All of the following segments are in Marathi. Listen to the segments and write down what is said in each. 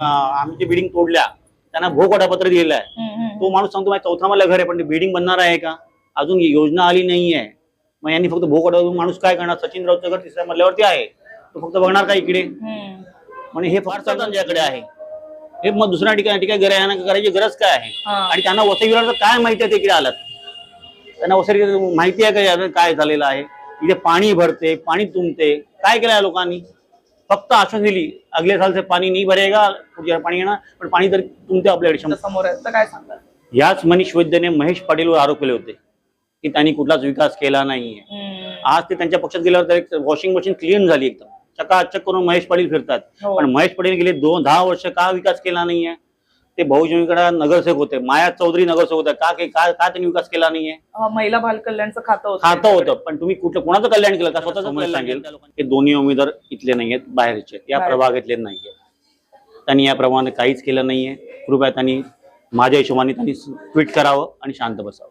आमची बिल्डिंग तोडल्या, त्यांना भोगवटापत्र दिलेलं आहे. तो माणूस सांगतो माझ्या 4था मजला घर आहे, पण बिल्डिंग बनणार आहे का? अजून योजना आली नाहीये. मग यांनी फक्त भोगवटा माणूस काय करणार? सचिन राऊतचं घर 3ऱ्या मजल्यावरती आहे, तो फक्त बघणार का इकडे? म्हणजे हे फार त्यांच्याकडे आहे. हे मग दुसऱ्या ठिकाणी करायची गरज काय आहे? आणि त्यांना वसई विरारचं काय माहिती आहे? ते इकडे आलात, त्यांना वसई माहिती आहे का काय झालेलं आहे? इथे पाणी भरते, पाणी तुंबते. काय केलं या लोकांनी? फक्त आश्वासन दिली अगले साल से पाणी नाही भरेगा, पुढच्या पाणी येणार, पण पाणी तरी तुमते आपल्याकडे समोर आहे. तर काय सांगतात? याच मनीष वैद्यने महेश पाटीलवर आरोप केले होते की त्यांनी कुठलाच विकास केला नाहीये. आज ते त्यांच्या पक्षात गेल्यावर वॉशिंग मशीन क्लीन झाली, एकदम चकाचक करून महेश पाटील फिरतात. पण महेश पाटील गेले 10 वर्ष का विकास केला नाहीये? ते बहुजनकडे नगरसेवक होते, माया चौधरी नगरसेवक होते. का त्यांनी विकास केला नाहीये? महिला बाल कल्याणचं खातं होतं, पण तुम्ही कोणाचं कल्याण केलं का? स्वतःच सांगेल. हे दोन्ही उमेदवार इथले नाहीयेत, बाहेरचे, या प्रभागातले नाहीये. त्यांनी या प्रमाणे काहीच केलं नाहीये. कृपया त्यांनी माझ्या हिशोबाने त्यांनी ट्विट करावं आणि शांत बसावं.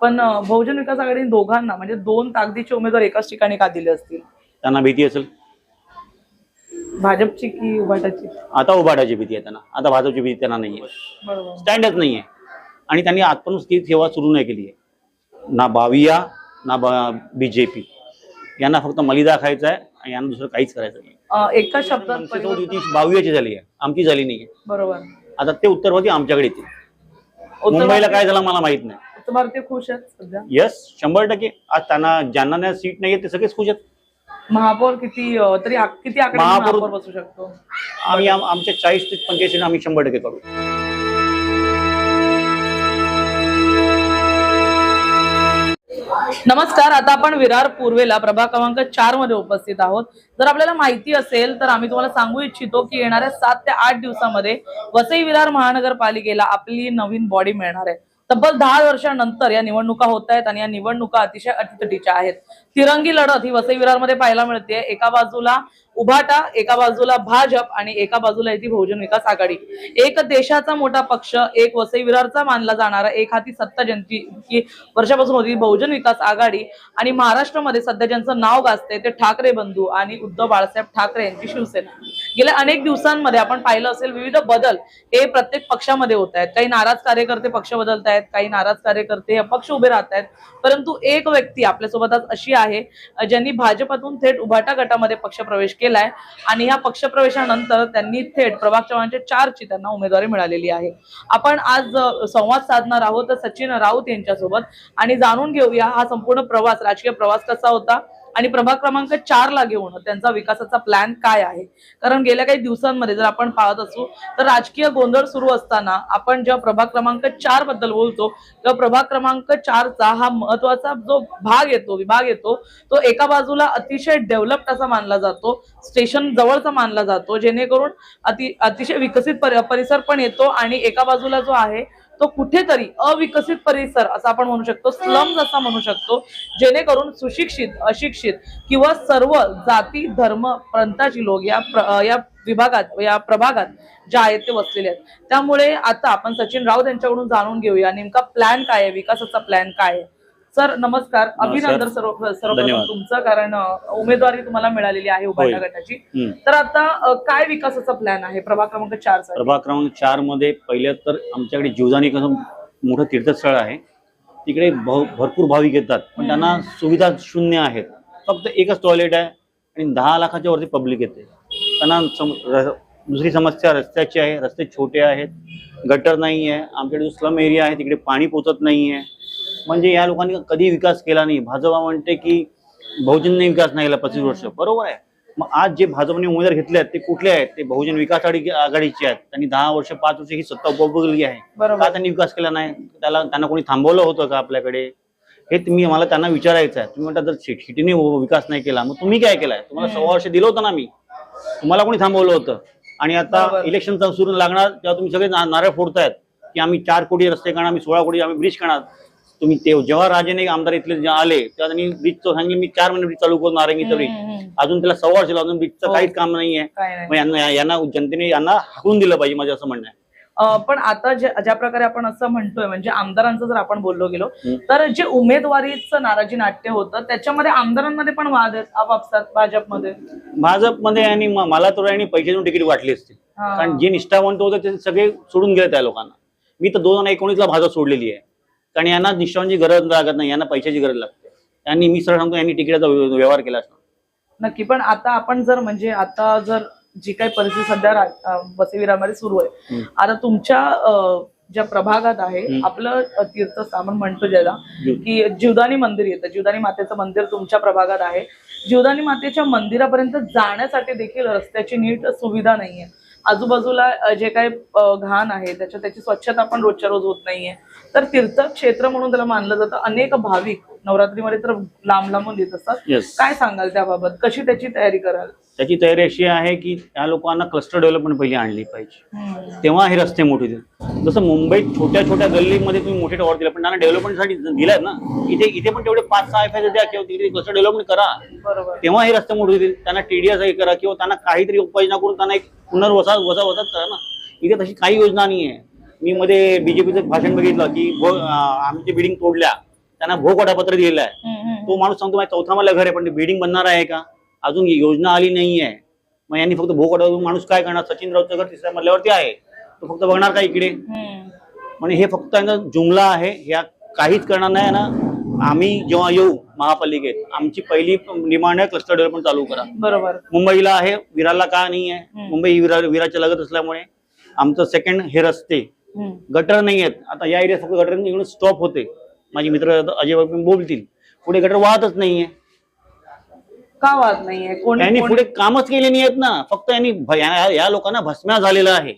पण बहुजन विकास आघाडीने दोघांना म्हणजे 2 ताकदीचे उमेदवार एकाच ठिकाणी का दिले असतील? त्यांना भीती असेल भाजपची की उभाटाची? आता उभाटाची भीती आहे त्यांना, आता भाजपची भीती त्यांना नाहीये. स्टँडच नाहीये. आणि त्यांनी आजपर्यंत ती सेवा सुरू नाही केली आहे. ना बाविया ना बीजेपी, यांना फक्त मलिदा खायचा आहे आणि यांना दुसरं काहीच करायचं नाही. एका शब्दात बावियाची झाली आहे, आमची झाली नाहीये. बरोबर. आता ते उत्तरवादी आमच्याकडे येतील. मुंबईला काय झालं मला माहित नाही. उत्तर भारतीय खुश आहेत सध्या? यस, 100%. आज त्यांना ज्यांना सीट नाहीये ते सगळेच खुश आहेत. महापौर किती आकडे महापौर बसू शकतो? आम्ही आमच्या 40 ते 45 आम्ही 100% करू. नमस्कार, आता आपण विरार पूर्वेला प्रभाग क्रमांक 4 मध्ये उपस्थित आहोत. जर आपल्याला माहिती असेल तर आम्ही तुम्हाला सांगू इच्छितो की येणाऱ्या 7 ते 8 दिवसामध्ये वसई विरार महानगरपालिकेला आपली नवीन बॉडी मिळणार आहे. तब्बल 10 वर्षांनंतर या निवडणुका होत आहेत आणि या निवडणुका अतिशय अटीतटीच्या आहेत. तिरंगी लढत ही वसई विरारमध्ये पाहायला मिळते. एका बाजूला उभाटा, एका बाजूला भाजप आणि एका बाजूला येते बहुजन विकास आघाडी. एक देशाचा मोठा पक्ष, एक वसई विरारचा मानला जाणारा, एक हाती सत्ता ज्यांची वर्षापासून होती बहुजन विकास आघाडी. आणि महाराष्ट्रामध्ये सध्या ज्यांचं नाव गाजते ते ठाकरे बंधू आणि उद्धव बाळासाहेब ठाकरे यांची शिवसेना. गेल्या अनेक दिवसांमध्ये आपण पाहिलं असेल विविध बदल हे प्रत्येक पक्षामध्ये होत आहेत. काही नाराज कार्यकर्ते पक्ष बदलत आहेत, काही नाराज कार्यकर्ते अपक्ष उभे राहत आहेत. परंतु एक व्यक्ती आपल्यासोबत आज अशी आहे ज्यांनी भाजपातून थेट उभाटा गटामध्ये पक्षप्रवेश केलाय आणि या पक्षप्रवेशानंतर त्यांनी थेट प्रभाग क्रमांक 4 ची त्यांना उमेदवारी मिळालेली आहे. आपण आज संवाद साधणार आहोत सचिन राऊत यांच्यासोबत आणि जाणून घेऊया हा संपूर्ण प्रवास, राजकीय प्रवास कसा होता आणि प्रभाग क्रमांक 4 ला घेऊन त्यांचा विकासाचा प्लॅन काय आहे. कारण गेल्या काही दिवसांमध्ये जर आपण पाहत असू तर राजकीय गोंधळ सुरू असताना आपण जेव्हा प्रभाग क्रमांक 4 बद्दल बोलतो तेव्हा प्रभाग क्रमांक 4 चा हा महत्वाचा जो विभाग येतो तो एका बाजूला अतिशय डेव्हलप्ड असा मानला जातो, स्टेशन जवळचा मानला जातो, जेणेकरून अतिशय विकसित परिसर पण येतो. आणि एका बाजूला जो आहे तो कुठेतरी अविकसित परिसर असा आपण म्हणू शकतो, स्लम्स असा म्हणू शकतो, जेणेकरून सुशिक्षित, अशिक्षित किंवा सर्व जाती धर्म पंथाची लोक या विभागात, या प्रभागात जे आहेत ते वसलेले आहेत. त्यामुळे आता आपण सचिन राऊत यांच्याकडून जाणून घेऊया नेमका प्लॅन काय आहे, विकासाचा प्लॅन काय आहे. सर नमस्कार, अभिनंदन सर्वप्रथम तुमचं, कारण उमेदवारी तुम्हाला मिळालेली आहे उभाटा गटाची. तर आता काय विकासाचा प्लॅन आहे प्रभाग क्रमांक 4 चा? प्रभाग क्रमांक 4 मध्ये पहिले तर आमच्याकडे जीवदानी कसं मोठं तीर्थस्थळ आहे, तिकडे भरपूर भाविक येतात, पण त्यांना सुविधा शून्य आहेत. फक्त एकच टॉयलेट आहे आणि 10 लाखाच्या वरती पब्लिक येते. त्यांना दुसरी समस्या रस्त्याची आहे, रस्ते छोटे आहेत, गटर नाही आहे. आमच्याकडे जो स्लम एरिया आहे तिकडे पाणी पोचत नाहीये. म्हणजे या लोकांनी कधी विकास केला नाही. भाजपा म्हणते की बहुजनने विकास नाही केला 25 वर्ष, बरोबर आहे. मग आज जे भाजपने उमेदवार घेतले आहेत ते कुठले आहेत? ते बहुजन विकास आघाडीचे आहेत. त्यांनी 10 वर्ष 5 वर्ष ही सत्ता उपभोगली आहे. का त्यांनी विकास केला नाही? त्यांना कोणी थांबवलं होतं का आपल्याकडे? हे मला त्यांना विचारायचं आहे. तुम्ही म्हणता जर शिटीने विकास नाही केला मग तुम्ही काय केलाय? तुम्हाला 6 वर्ष दिलं होतं ना मी, तुम्हाला कोणी थांबवलं होतं? आणि आता इलेक्शन सुरू लागणार तेव्हा तुम्ही सगळे नारळ फोडतायत की आम्ही 4 कोटी रस्ते करणार, आम्ही 16 कोटी आम्ही ब्रिज करणार. तुम्ही जेव्हा राजेने आमदार इथले आले तेव्हा त्यांनी ब्रिजचं सांगितलं मी 4 महिने ब्रिज चालू करू, नारंगीचं ब्रिज. अजून त्याला 6 वर्ष अजून ब्रिजचं काहीच काम नाहीये. मग यांना जनतेने हाकलून दिलं पाहिजे, माझं असं म्हणणं आहे. पण आता ज्या प्रकारे आपण असं म्हणतोय म्हणजे आमदारांचं जर आपण बोललो गेलो तर जे उमेदवारीचं नाराजी नाट्य होतं त्याच्यामध्ये आमदारांमध्ये पण वाद आहेत आपापसात भाजपमध्ये आणि मला तर आणि पैसे देऊन तिकीट वाटली असते, कारण जे निष्ठावंत होते ते सगळे सोडून गेले त्या लोकांना. मी तर 2019ला भाजप सोडलेली आहे, कारण यांना निष्ठावांची गरज लागत नाही, यांना पैशाची गरज लागते. यांनी मी सरळ सांगतो यांनी तिकिटाचा व्यवहार केला असता. नक्की. पण आता आपण जर म्हणजे आता जर जी काही परिस्थिती सध्या वसई विरारमध्ये सुरू आहे, आता तुमच्या ज्या प्रभागात आहे आपलं तीर्थस्थान म्हणतो ज्याला की जीवदानी मंदिर येतं, जीवदानी मातेचं मंदिर तुमच्या प्रभागात आहे. जीवदानी मातेच्या मंदिरापर्यंत जाण्यासाठी देखील रस्त्याची नीट सुविधा नाहीये. आजूबाजूला जे काही घाण आहे त्याची स्वच्छता पण रोजच्या रोज होत नाहीये. तर तीर्थक्षेत्र म्हणून त्याला मानलं जातं. अनेक भाविक नवरात्रीमध्ये तर लांब लांबून येत असतात. काय सांगाल त्याबाबत? कशी त्याची तयारी कराल? त्याची तयारी अशी आहे की त्या लोकांना क्लस्टर डेव्हलपमेंट पहिली आणली पाहिजे, तेव्हा हे रस्ते मोठे होतील. जसं मुंबईत छोट्या छोट्या गल्लीमध्ये तुम्ही मोठे टॉवर दिले, पण त्यांना डेव्हलपमेंटसाठी दिलाय ना. इथे पण तेवढे 5-6 FIs द्या किंवा तिथे क्लस्टर डेव्हलपमेंट करा, बरोबर, तेव्हा हे रस्ते मोठे होतील. त्यांना TDS हे करा किंवा त्यांना काहीतरी उपाययोजना करून त्यांना एक पुनर्वसाहत करा ना. इथे तशी काही योजना नाही आहे. मी मध्ये बीजेपीचं भाषण बघितलं की आमची बिल्डिंग तोडल्या, त्यांना भोगवाटापत्र दिलेलं आहे. तो माणूस सांगतो माझ्या 4था मजला घर आहे, पण बिल्डिंग बनणार आहे का? अजून योजना आली नाहीये. मग यांनी फक्त भोगवाटा माणूस काय करणार? सचिन राऊतचं घर 3ऱ्या मजल्यावरती आहे, तो फक्त बघणार का इकडे? म्हणजे हे फक्त जुमला आहे, या काहीच करणार नाही ना. आम्ही जेव्हा येऊ महापालिकेत, आमची पहिली डिमांड आहे क्लस्टर डेव्हलपमेंट चालू करा. बरोबर. मुंबईला आहे, विरारला का नाही आहे? मुंबई विरारच्या लगत असल्यामुळे आमचं सेकंड हे रस्ते, गटर नाही आहेत. आता या एरियात फक्त गटर स्टॉप होते. माझे मित्र अजय बाबू बोलतील, पुढे गटर वाहतच नाहीये. का वाहत नाहीये? यांनी पुढे कामच केले नाही आहेत ना. फक्त यांनी या लोकांना भस्म्या झालेलं आहे,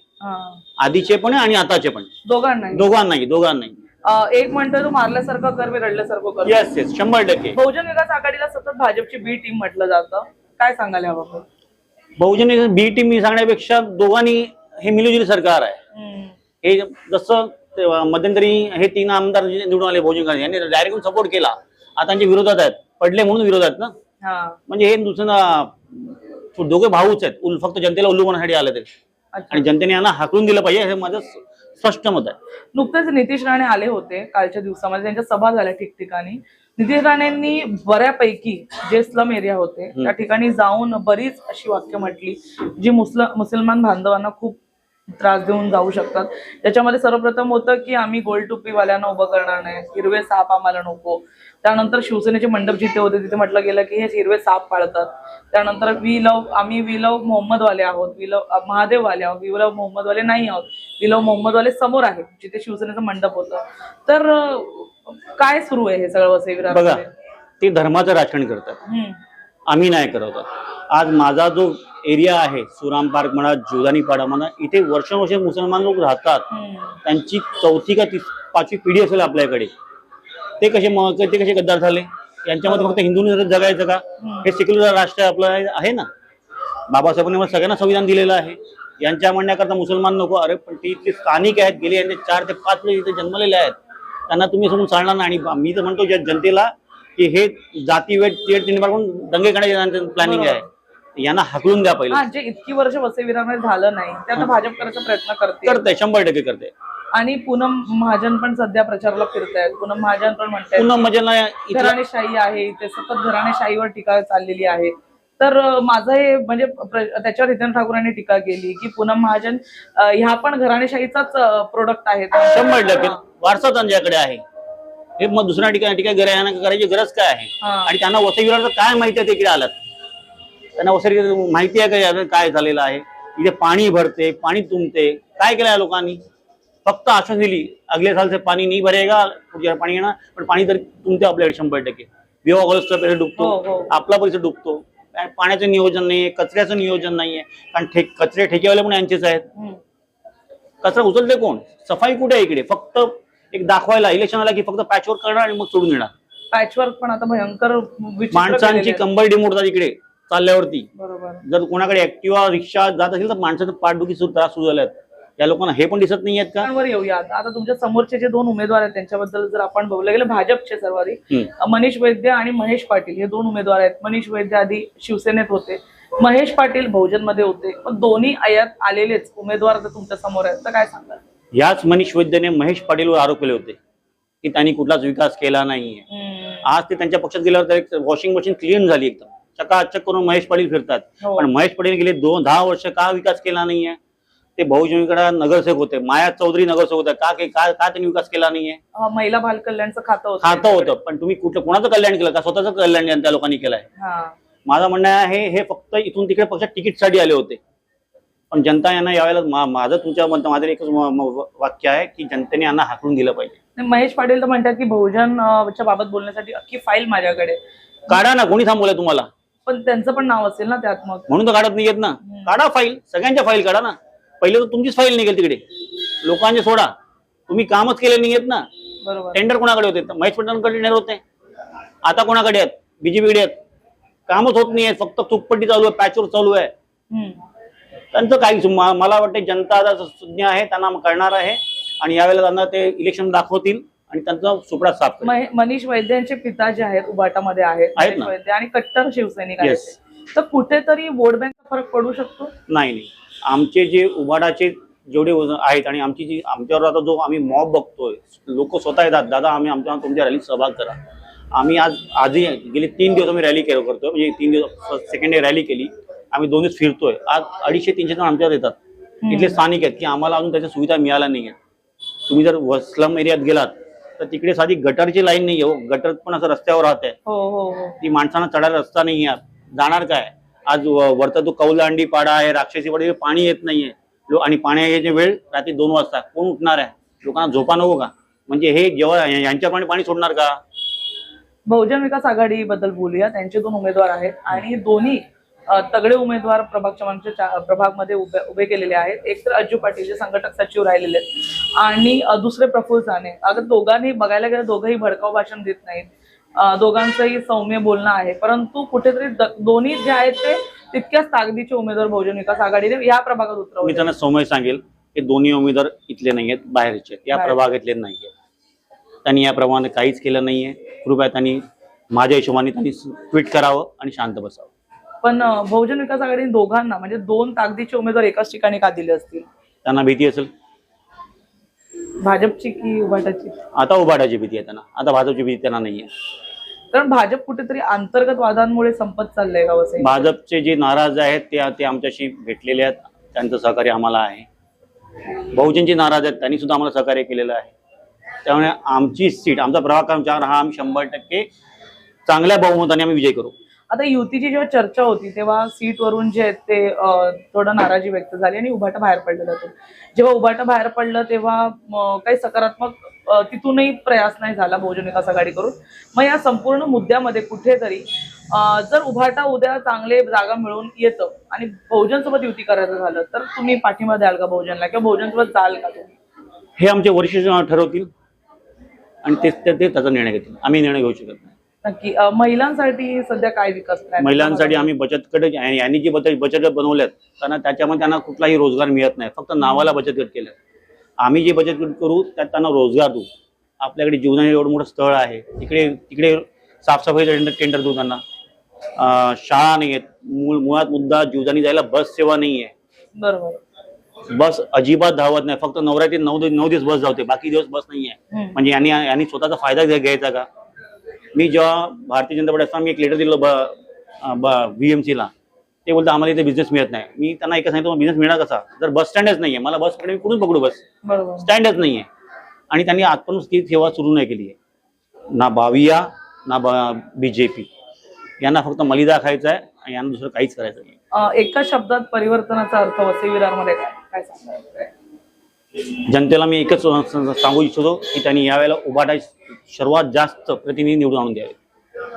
आधीचे पण आणि आताचे पण. दोघांनाही. एक म्हणतो तो मारल्यासारखं कर, रडल्यासारखं कर. येस 100%. बहुजन विकास आघाडीला सतत भाजपची बी टीम म्हटलं जातं, काय सांगाल याबाबत? बहुजन विकास बी टीम मी सांगण्यापेक्षा दोघांनी हे मिलीजुली सरकार आहे. हे जसं मध्यंतरी हे 3 आमदार निवडून आले बहुजन विकास, यांनी डायरेक्ट सपोर्ट केला. आता त्यांच्या विरोधात आहेत, पडले म्हणून विरोधात ना. म्हणजे हे दुसरं दोघे भाऊच आहेत. फक्त जनतेला उल्लू बनवण्यासाठी आले ते, आणि जनतेने यांना हाकलून दिलं पाहिजे, हे माझं स्पष्ट मत आहे. नुकतेच नितीश राणे आले होते कालच्या दिवसामध्ये, त्यांच्या सभा झाल्या ठिकठिकाणी. नितीश राणेंनी बऱ्यापैकी जे स्लम एरिया होते त्या ठिकाणी जाऊन बरीच अशी वाक्य म्हटली जी मुसलमान बांधवांना खूप त्रास देऊन जाऊ शकतात. त्याच्यामध्ये सर्वप्रथम होतं की आम्ही गोल टोपीवाल्यांना उभं करणार नाही, हिरवे साप आम्हाला नको. त्यानंतर शिवसेनेचे मंडप जिथे होते तिथे म्हटलं गेलं की हे हिरवे साप पाळतात. त्यानंतर आम्ही वी लव मोहम्मदवाले आहोत, महादेववाले आहोत, वी लव मोहम्मदवाले नाही आहोत, वी लव मोहम्मदवाले समोर आहेत जिथे शिवसेनेचं मंडप होतं. तर काय सुरू आहे हे सगळं वसई विरार? बघा, ते धर्माचं राजकारण करतात, आम्ही नाही करत. आज माझा जो एरिया आहे, सुराम पार्क म्हणा, जीवदानी पाडा म्हणा, इथे वर्षानुवर्ष मुसलमान लोक राहतात. त्यांची 4थी का 5वी पिढी असेल आपल्याकडे. ते कसे गद्दार झाले? यांच्यामध्ये फक्त हिंदूंनी जगायचं का? हे सेक्युलर राष्ट्र आपलं आहे ना. बाबासाहेबांनी सगळ्यांना संविधान दिलेलं आहे. यांच्या म्हणण्याकरता मुसलमान नको. अरे पण ते इथले स्थानिक आहेत, गेले यांचे 4 ते 5 पिढी इथे जन्मलेले आहेत. त्यांना तुम्ही समजून चालणार नाही. आणि मी तर म्हणतो जनतेला की हे जाती वेट दंगे करण्याचे प्लॅनिंग आहे, यांना हकलून द्या पहिलं. जे इतकी वर्ष वसई विरारमध्ये झालं नाही ते आता भाजप करायचा प्रयत्न करते 100% करते. आणि पूनम महाजन पण सध्या प्रचाराला फिरतायत. पूनम महाजन पण म्हणतात पूनम महाजनला घराणेशाही आहे, इथे सतत घराणेशाहीवर टीका चाललेली आहे. तर माझं हे म्हणजे त्याच्यावर हितेन ठाकूरांनी टीका केली की पूनम महाजन ह्या पण घराणेशाहीचाच प्रोडक्ट आहेत. 100% वारसा त्यांच्याकडे आहे. हे मग दुसऱ्या ठिकाणी करायची गरज काय आहे? आणि त्यांना वसई विरारचं काय माहिती आहे? ते इकडे आलात, त्यांना वसई माहिती आहे का काय झालेलं आहे? इथे पाणी भरते, पाणी तुंबते. काय केलं या लोकांनी? फक्त आश्वासन दिली अगले साल से पाणी नाही भरेगा, पुढच्या पाणी येणार, पण पाणी तर तुमते आपल्याकडे 100%. विवाह कॉलेजचा परिसर डुबतो, आपला परिसर डुबतो. पाण्याचं नियोजन नाहीये, कचऱ्याचं नियोजन नाहीये. कारण कचरे ठेकेवाले पण यांचेच आहेत. कचरा उचलते कोण? सफाई कुठे आहे इकडे? फक्त एक दाखवायला इलेक्शन आला की फक्त पॅचवर्क करणार आणि मग सोडून देणार. पॅचवर्क पण आता भयंकर माणसांची कंबर डिमोडतात इकडे चालल्यावरती. जर कोणाकडे ऍक्टिव्हा रिक्षा जात असेल तर माणसाचं पाठदुखी त्रास सुरू झाल्यात. या लोकांना हे पण दिसत नाही आहेत का? येऊया आता तुमच्या समोरचे जे 2 उमेदवार आहेत त्यांच्याबद्दल जर आपण बोललं गेलं, भाजपचे सर्वाधिक मनीष वैद्य आणि महेश पाटील हे 2 उमेदवार आहेत. मनीष वैद्य आधी शिवसेनेत होते, महेश पाटील बहुजन मध्ये होते, पण दोन्ही आयात आलेलेच उमेदवार जर तुमच्या समोर आहेत तर काय सांगाल? याच मनीष वैद्यने महेश पाटीलवर आरोप केले होते की त्यांनी कुठलाच विकास केला नाहीये. आज ते त्यांच्या पक्षात गेल्यावर तर एक वॉशिंग मशीन क्लीन झाली, एकदम चकाचक करून महेश पाटील फिरतात. हो. पण महेश पाटील गेले 10 वर्ष का विकास केला नाहीये? ते बहुजनकडे नगरसेवक होते, माया चौधरी नगरसेवक होते, का त्यांनी विकास केला नाहीये? महिला बाल कल्याणचं खातं खातं होतं, पण तुम्ही कोणाचं कल्याण केलं का? स्वतःचं कल्याण त्या लोकांनी केलंय. माझं म्हणणं आहे हे फक्त इथून तिकडे पक्षात तिकीटसाठी आले होते, पण जनता यांना यावेळेला माझं तुमच्या माझं एकच वाक्य आहे की जनतेने यांना हाकलून दिलं पाहिजे. महेश पाटील तर म्हणतात की बहुजनच्या बाबत बोलण्यासाठी अख्खी फाईल माझ्याकडे. काढा ना, कोणी थांबवलंय तुम्हाला? पण त्यांचं पण नाव असेल ना त्यात, मग म्हणून तर काढत नाही येत ना. काढा फाईल, सगळ्यांच्या फाईल काढा ना. पहिले तर तुमचीच फाईल निघेल तिकडे, लोकांचे सोडा. तुम्ही कामच केले नाही आहेत ना. बरोबर. टेंडर कोणाकडे होते? महेश पाटलांकडे टेंडर होते, आता कोणाकडे आहेत? बीजेपीकडे आहेत. कामच होत नाही, फक्त चुकपट्टी चालू आहे, पॅचवर्क चालू आहे. त्यांचं काही मला वाटतं जनता आता सुज्ञ आहे, त्यांना करणार आहे आणि यावेळेला त्यांना ते इलेक्शन दाखवतील आणि त्यांचा सुपडा साफ करतील. मनीष वैद्यांचे पिता जे आहेत उबाटामध्ये आहेत मनीष वैद्य आणि कट्टर शिवसैनिक आहेत, तर कुठेतरी वोट बँकचा फरक पडू शकतो? नाही, आमचे जे उबाडाचे जेवढे आहेत आणि आमच्यावर आता जो आम्ही मॉब बघतोय, लोक स्वतः येतात, दादा आम्ही तुमच्या रॅलीत सहभाग करा. आम्ही आजही गेले 3 दिवस आम्ही रॅली करतोय, म्हणजे 3 दिवस सेकंड डे रॅली केली. आम्ही 2 दिवस फिरतोय. आज 250-300 जण आमच्यावर येतात, इथले स्थानिक आहेत, की आम्हाला अजून त्याच्या सुविधा मिळाल्या नाही आहेत. तुम्ही जर स्लम एरियात गेलात तर तिकडे साधी गटरची लाईन नाही आहे, गटर पण असं रस्त्यावर राहत आहे. ती माणसांना चढायला रस्ता नाही आहे, जाणार काय? आज वरता तो कौलांडी पाडा आहे, राक्षसी पाडा, पाणी येत नाहीये आणि पाण्याची वेळ रात्री 2 वाजता कोण उठणार आहे? लोकांना झोपा नको का? म्हणजे हे जेव्हा यांच्याप्रमाणे पाणी सोडणार का? बहुजन विकास आघाडी बद्दल बोलूया. त्यांचे 2 उमेदवार आहेत आणि दोन्ही तगडे उमेदवार प्रभाग क्रमांकच्या प्रभागमध्ये उभे केलेले आहेत. एक तर अज्जू पाटील जे संघटक सचिव राहिलेले आहेत आणि दुसरे प्रफुल्ल साने. अगर दोघांनी बघायला गेलं दोघंही भडकाऊ भाषण देत नाहीत, दोघांचंही सौम्य बोलणं आहे, परंतु कुठेतरी दोन्ही जे आहेत ते तितक्याच ताकदीचे उमेदवार बहुजन विकास आघाडीने या प्रभागात उतरवले. मी त्यांना सौम्य सांगेल की दोन्ही उमेदवार इथले नाही आहेत, बाहेरचे आहेत, या प्रभागातले नाही आहेत. त्यांनी या प्रमाणे काहीच केलं नाहीये. कृपया त्यांनी माझ्या हिशोबाने त्यांनी ट्विट करावं आणि शांत बसावं. पण बहुजन विकास आघाडीने दोघांना म्हणजे 2 ताकदीचे उमेदवार एकाच ठिकाणी का दिले असतील? त्यांना भीती असेल भाजपची की उभाटाची? आता उभाटाची भीती आहे त्यांना, आता भाजपची भीती त्यांना नाहीये. कारण भाजप कुठेतरी अंतर्गत वादांमुळे संपत चाललंय का? वसई भाजपचे जे नाराज आहेत ते आमच्याशी भेटलेले आहेत, त्यांचं सहकार्य आम्हाला आहे. बहुजनचे नाराज आहेत, त्यांनी सुद्धा आम्हाला सहकार्य केलेलं आहे. त्यामुळे आमची सीट, आमचा प्रभाग क्रमांक 4 हा आम्ही 100% चांगल्या बहुमताने आम्ही विजय करू. आता युतीची जेव्हा चर्चा होती तेव्हा सीटवरून जे आहेत ते थोडं नाराजी व्यक्त झाली आणि उभाटा बाहेर पडलेलं होतं. जेव्हा उभाटा बाहेर पडलं तेव्हा काही सकारात्मक तिथूनही प्रयास नाही झाला बहुजन विकास आघाडीकडून. मग या संपूर्ण मुद्द्यामध्ये कुठेतरी जर उभाटा उद्या चांगले जागा मिळून येतं आणि बहुजन सोबत युती करायचं झालं तर तुम्ही पाठिंबा द्याल का बहुजनला, किंवा बहुजन सोबत जाल का तुम्ही? हे आमचे वरिष्ठ ठरवतील आणि ते त्याचा निर्णय घेतील, आम्ही निर्णय घेऊ शकत नाही. नक्की. महिलांसाठी सध्या काय विकास प्लॅन? महिलांसाठी आम्ही बचत गट, यांनी जी बचत गट बनवल्यात त्याच्यामध्ये त्यांना कुठलाही रोजगार मिळत नाही, फक्त नावाला बचत गट केलं. आम्ही जे बचत गट करू त्यात त्यांना रोजगार देऊ. आपल्याकडे जीवनाने एवढं मोठं स्थळ आहे, तिकडे साफसफाईचं टेंडर देऊ त्यांना. शाळा नाही आहेत, मुळात मुद्दा जीवदानी जायला बस सेवा नाही आहे. बरोबर. बस अजिबात धावत नाही, फक्त नवरात्री 9 दिवस बस धावते, बाकी दिवस बस नाही आहे. म्हणजे यांनी स्वतःचा फायदा घ्यायचा का? मी जेव्हा भारतीय जनता पार्टी असताना मी एक लेटर दिलं VMC ला, ते बोलतं आम्हाला इथे बिझनेस मिळत नाही. मी त्यांना एकच सांगितलं बिझनेस मिळणार कसा, जर बस स्टँडच नाहीये, मला बस मी कुठून पकडू? बस स्टँडच नाहीये. आणि त्यांनी आजपर्यंत ती सेवा सुरू नाही केली आहे. ना बाविया ना BJP, यांना फक्त मलिदा खायचा आहे आणि यांना दुसरं काहीच करायचं नाही. एका शब्दात परिवर्तनाचा अर्थ वसई विरारमध्ये काय सांगणार? जनतेला मी एकच सांगू इच्छितो की त्यांनी यावेळेला उभाटा सर्वात जास्त प्रतिनिधी निवडून आणून द्यावे.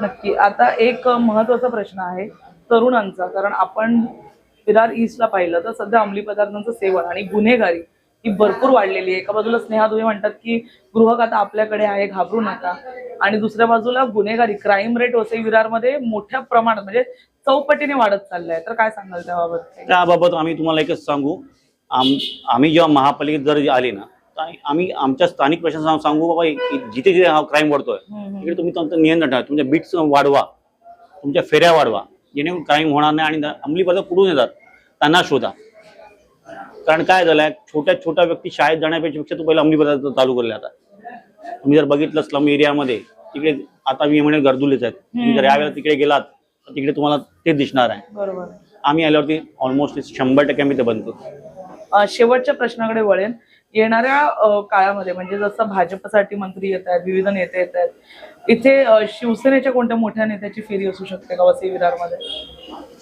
नक्की. आता एक महत्वाचा प्रश्न आहे तरुणांचा, कारण आपण विरार ईस्टला पाहिलं तर सध्या अंमली पदार्थांचं सेवन आणि गुन्हेगारी ही भरपूर वाढलेली आहे. एका बाजूला स्नेहा दुबे म्हणतात की गृहक आता आपल्याकडे आहे, घाबरू नका, आणि दुसऱ्या बाजूला गुन्हेगारी क्राईम रेट वसई विरारमध्ये मोठ्या प्रमाणात म्हणजे चौपटीने वाढत चाललाय. तर काय सांगाल त्याबाबत? त्याबाबत आम्ही तुम्हाला एकच सांगू, आम्ही जेव्हा महापालिकेत जर आले ना, आम्ही आमच्या स्थानिक प्रशासनाला सांगू बाबा जिथे जिथे हा क्राईम वाढतोय तिकडे तुम्ही तुमचं नियंत्रण ठेवा, तुमच्या बिट्स वाढवा, तुमच्या फेऱ्या वाढवा. जेणेकरून क्राईम होणार नाही आणि अंमली पदार्थ कुठून येतात त्यांना शोधा. कारण काय झालंय, छोट्या छोट्या व्यक्ती शाळेत जाण्यापेक्षा तू पहिला अंमली पदार्थ चालू करले. आता तुम्ही जर बघितलं स्लम एरियामध्ये तिकडे आता मी म्हणे गर्दुलेच आहेत. तुम्ही जर यावेळेला तिकडे गेलात तर तिकडे तुम्हाला ते दिसणार आहे. बरोबर. आम्ही आल्यावरती ऑलमोस्ट 100% आम्ही ते बंद करू. शेवटच्या प्रश्नाकडे वळेन. येणाऱ्या काळामध्ये म्हणजे जसं भाजपसाठी मंत्री येत आहेत, विविध नेते येत आहेत, इथे शिवसेनेच्या कोणत्या मोठ्या नेत्याची फेरी असू शकते का वसई विरारमध्ये?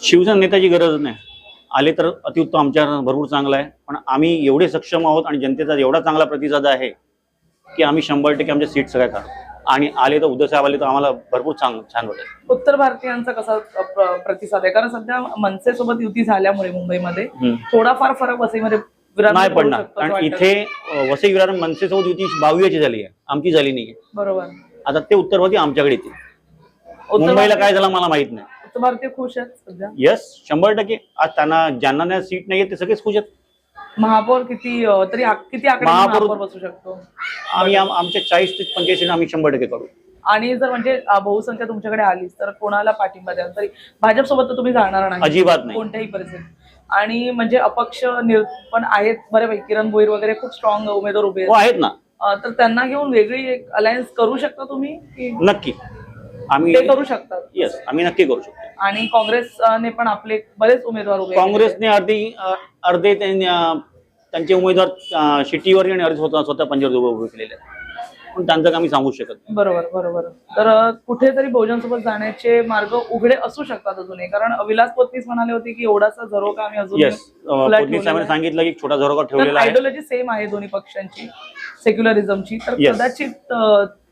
शिवसेना नेत्याची गरज नाही. आले तर अतिउत्तम, आमच्या भरपूर चांगला आहे. पण आम्ही एवढे सक्षम आहोत आणि जनतेचा एवढा चांगला प्रतिसाद आहे की आम्ही 100% आमच्या सीट सगळ्या काढू. आणि आले तर उद्धव साहेब आले तर आम्हाला भरपूर छान वाटेल. उत्तर भारतीयांचा कसा प्रतिसाद आहे? कारण सध्या मनसेसोबत युती झाल्यामुळे मुंबईमध्ये थोडाफार फरक वसईमध्ये नाही पडणार. कारण इथे वसई विरार मनसेसोबत युती 22ची झाली आहे, आमची झाली नाहीये. बरोबर. आता ते उत्तर भारतीय आमच्याकडे येतील. मुंबईला काय झालं मला माहित नाही. उत्तर भारतीय खुश आहेत सध्या? यस, 100%. आज त्यांना ज्यांना सीट नाहीये ते सगळेच खुश आहेत. महापौर किती किती आकडे महापौर बसू शकतो? आम्ही आमच्या 40 ते 45 सीट आम्ही 100% करू. आणि जर म्हणजे बहुसंख्या तुमच्याकडे आलीच तर कोणाला पाठिंबा द्याल? तरी भाजपसोबत तर तुम्ही जाणार नाही अजिबात नाही, कोणत्याही परिस्थितीत. आणि म्हणजे अपक्ष पण आहेत बऱ्यापैकी, किरण भोईर वगैरे खूप स्ट्रॉंग उमेदवार उभे आहेत ना. तर त्यांना घेऊन वेगळी एक अलायन्स करू शकता तुम्ही की? नक्की आम्ही ते करू शकतात. येस, आम्ही नक्की करू शकतो. आणि काँग्रेसने पण आपले बरेच उमेदवार उभे, काँग्रेसने अर्धे त्यांचे उमेदवार शिटीवर आणि अर्धे स्वतः पंजाब उभे केलेले आहेत. पण त्यांचं आम्ही सांगू शकत नाही. बरोबर बरोबर. तर कुठेतरी बहुजन सोबत जाण्याचे मार्ग उघडे असू शकतात अजूनही. कारण विलास पोतनीस म्हणाले होते की एवढासा झरोका आम्ही अजून सांगितलं की छोटा झरोका ठेवलेला आहे. आयडियोलॉजी सेम आहे दोन्ही पक्षांची, सेक्युलरिझमची. तर कदाचित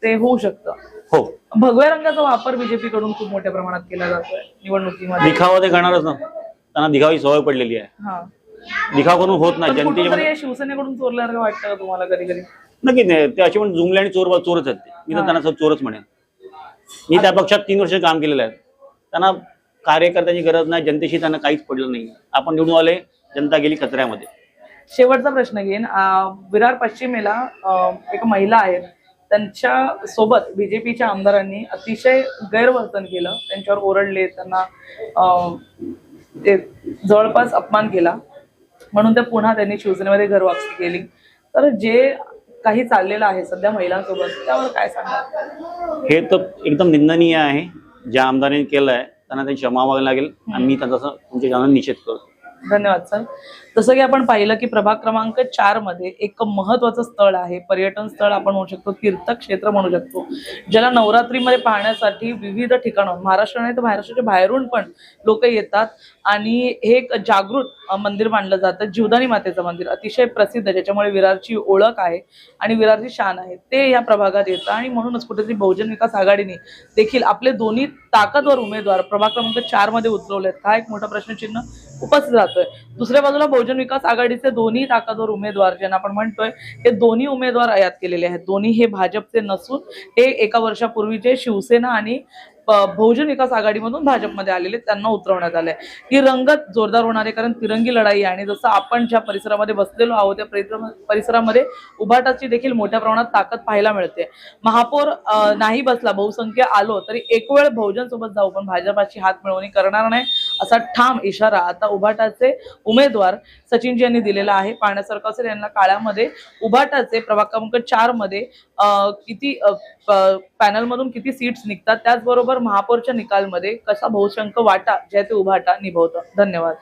ते होऊ शकतं. हो, भगव्या रंगाचा वापर बीजेपी कडून खूप मोठ्या प्रमाणात केला जातोय निवडणुकीमध्ये. दिखावा ते करणारच ना, त्यांना दिखावी सवय पडलेली आहे. दिखाव करून होत नाही. जनतेच्या शिवसेनेकडून चोरल्यासारखं वाटतं का तुम्हाला कधी कधी? नक्की नाही. ते असे पण जुमले आणि चोरच आहेत. मी तर त्यांना चोरच म्हणेन. मी त्या पक्षात 3 वर्ष काम केलेलं आहे. त्यांना कार्यकर्त्यांची गरज नाही, जनतेशी त्यांना काहीच पडलं नाही. आपण निवडून आले, जनता गेली कचऱ्यामध्ये. शेवटचा प्रश्न घेईन. विरार पश्चिमेला एक महिला आहेत, त्यांच्या सोबत बीजेपीच्या आमदारांनी अतिशय गैरवर्तन केलं, त्यांच्यावर ओरडले, त्यांना जवळपास अपमान केला, म्हणून ते पुन्हा त्यांनी शिवसेनेमध्ये घरवापसी केली. तर जे काही चाललेलं आहे सध्या महिलांसोबत, त्यावर काय सांगा? हे तर एकदम निंदनीय आहे. ज्या आमदारांनी केलंय त्यांना त्यांची क्षमा मागावी लागेल आणि मी त्यांचा तुमच्या जाणून निषेध करतो. धन्यवाद सर. जसं की आपण पाहिलं की प्रभाग क्रमांक 4 मध्ये एक महत्वाचं स्थळ आहे, पर्यटन स्थळ आपण म्हणू शकतो, तीर्थक्षेत्र म्हणू शकतो, ज्याला नवरात्रीमध्ये पाहण्यासाठी विविध ठिकाणं महाराष्ट्र नाही तर महाराष्ट्राच्या बाहेरून पण लोक येतात. आणि हे एक जागृत मंदिर मानलं जातं, जीवदानी मातेचं मंदिर, अतिशय प्रसिद्ध, ज्याच्यामुळे विरारची ओळख आहे आणि विरारची शान आहे, ते या प्रभागात येतं. आणि म्हणूनच कुठेतरी बहुजन विकास आघाडीने देखील आपले दोन्ही ताकदवर उमेदवार प्रभाग क्रमांक 4 मध्ये उतरवलेत. हा एक मोठा प्रश्नचिन्ह उपस्थित राहतोय. दुसऱ्या बाजूला बहुजन विकास आघाडीचे दोन्ही ताकदवर उमेदवार ज्यांना आपण म्हणतोय, हे दोन्ही उमेदवार आयात केलेले आहेत. दोन्ही हे भाजपचे नसून हे एका वर्षापूर्वीचे शिवसेना आणि बहुजन विकास आघाडीमधून भाजपमध्ये आलेले, त्यांना उतरवण्यात आलंय. ही रंगत जोरदार होणार आहे, कारण तिरंगी लढाई. आणि जसं आपण ज्या परिसरामध्ये बसलेलो आहोत त्या परिसरामध्ये उभाटाची देखील मोठ्या प्रमाणात ताकद पाहायला मिळते. महापौर नाही बसला, बहुसंख्य आलो तरी एक वेळ बहुजन सोबत जाऊ, पण भाजपाची हात मिळवणी करणार नाही, असा ठाम इशारा आता उभाटाचे उमेदवार सचिनजी यांनी दिलेला आहे. पाहण्यासारखं असेल यांना काळामध्ये उभाटाचे प्रभाग क्रमांक 4 मध्ये किती पॅनल मधून किती सीट्स निघतात, त्याचबरोबर महापौरच्या निकालमध्ये कसा बहुसंख्य वाटा जे ते उभाटा निभवतं. धन्यवाद.